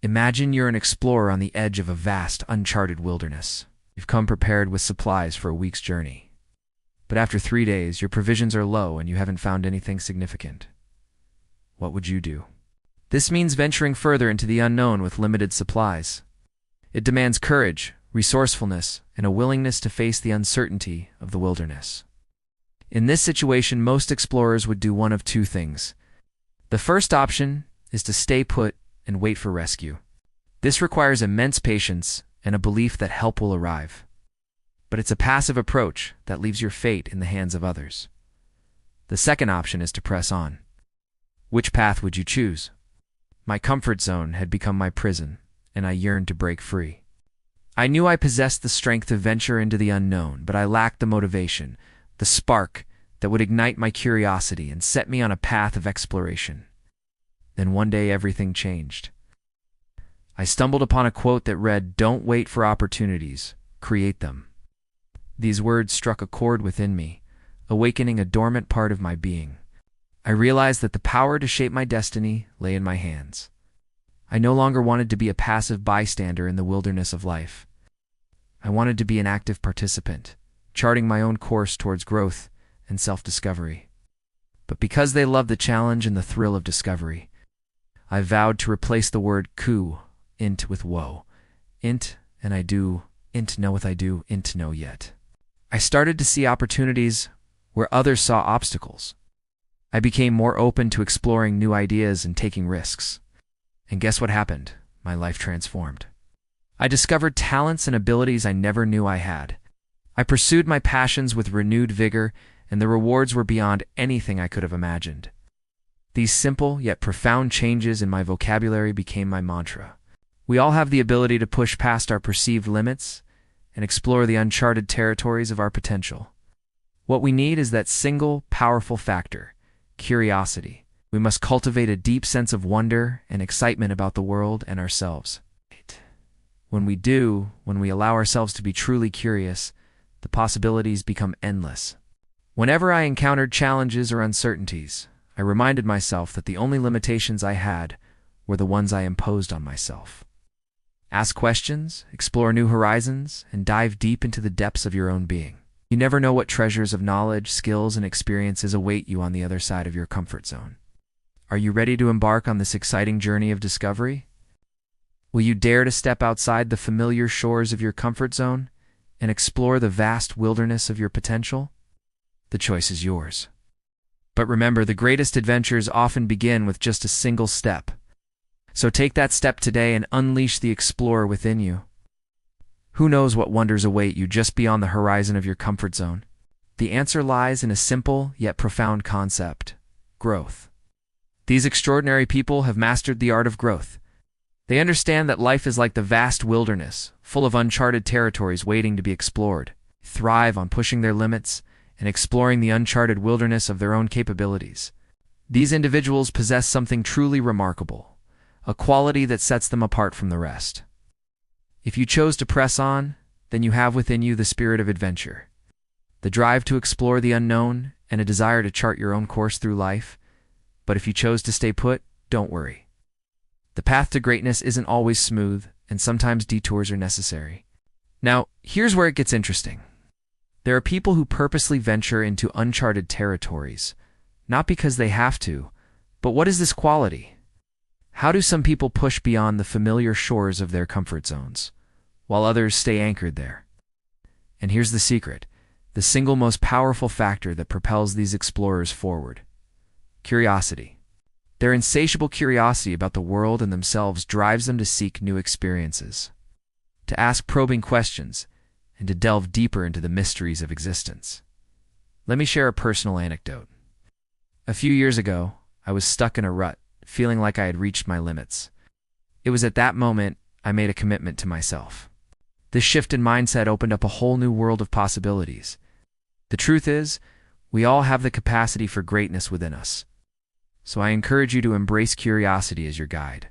Imagine you're an explorer on the edge of a vast, uncharted wilderness. You've come prepared with supplies for a week's journey. But after 3 days, your provisions are low and you haven't found anything significant. What would you do? This means venturing further into the unknown with limited supplies. It demands courage, resourcefulness, and a willingness to face the uncertainty of the wilderness. In this situation, most explorers would do one of two things. The first option is to stay put and wait for rescue. This requires immense patience and a belief that help will arrive. But it's a passive approach that leaves your fate in the hands of others. The second option is to press on. Which path would you choose? My comfort zone had become my prison, and I yearned to break free. I knew I possessed the strength to venture into the unknown, but I lacked the motivation, the spark that would ignite my curiosity and set me on a path of exploration. Then one day everything changed. I stumbled upon a quote that read, "Don't wait for opportunities, create them." These words struck a chord within me, awakening a dormant part of my being. I realized that the power to shape my destiny lay in my hands. I no longer wanted to be a passive bystander in the wilderness of life. I wanted to be an active participant, charting my own course towards growth and self-discovery. But because they loved the challenge and the thrill of discovery, I vowed to replace the word ku, int, with woe. Int, and I do, int, know with I do, int, know yet. I started to see opportunities where others saw obstacles. I became more open to exploring new ideas and taking risks. And guess what happened? My life transformed. I discovered talents and abilities I never knew I had. I pursued my passions with renewed vigor, and the rewards were beyond anything I could have imagined. These simple yet profound changes in my vocabulary became my mantra. We all have the ability to push past our perceived limits and explore the uncharted territories of our potential. What we need is that single, powerful factor: curiosity. We must cultivate a deep sense of wonder and excitement about the world and ourselves. When we do, when we allow ourselves to be truly curious, the possibilities become endless. Whenever I encountered challenges or uncertainties, I reminded myself that the only limitations I had were the ones I imposed on myself. Ask questions, explore new horizons, and dive deep into the depths of your own being. You never know what treasures of knowledge, skills, and experiences await you on the other side of your comfort zone. Are you ready to embark on this exciting journey of discovery? Will you dare to step outside the familiar shores of your comfort zone and explore the vast wilderness of your potential? The choice is yours. But remember, the greatest adventures often begin with just a single step. So take that step today and unleash the explorer within you. Who knows what wonders await you just beyond the horizon of your comfort zone? The answer lies in a simple yet profound concept: growth. These extraordinary people have mastered the art of growth. They understand that life is like the vast wilderness, full of uncharted territories waiting to be explored. Thrive on pushing their limits and exploring the uncharted wilderness of their own capabilities. These individuals possess something truly remarkable, a quality that sets them apart from the rest. If you chose to press on, then you have within you the spirit of adventure, the drive to explore the unknown, and a desire to chart your own course through life. But if you chose to stay put, don't worry. The path to greatness isn't always smooth, and sometimes detours are necessary. Now, here's where it gets interesting. There are people who purposely venture into uncharted territories, not because they have to, but what is this quality? How do some people push beyond the familiar shores of their comfort zones, while others stay anchored there? And here's the secret, the single most powerful factor that propels these explorers forward: curiosity. Their insatiable curiosity about the world and themselves drives them to seek new experiences, to ask probing questions, and to delve deeper into the mysteries of existence. Let me share a personal anecdote. A few years ago, I was stuck in a rut, feeling like I had reached my limits. It was at that moment I made a commitment to myself. This shift in mindset opened up a whole new world of possibilities. The truth is, we all have the capacity for greatness within us. So I encourage you to embrace curiosity as your guide.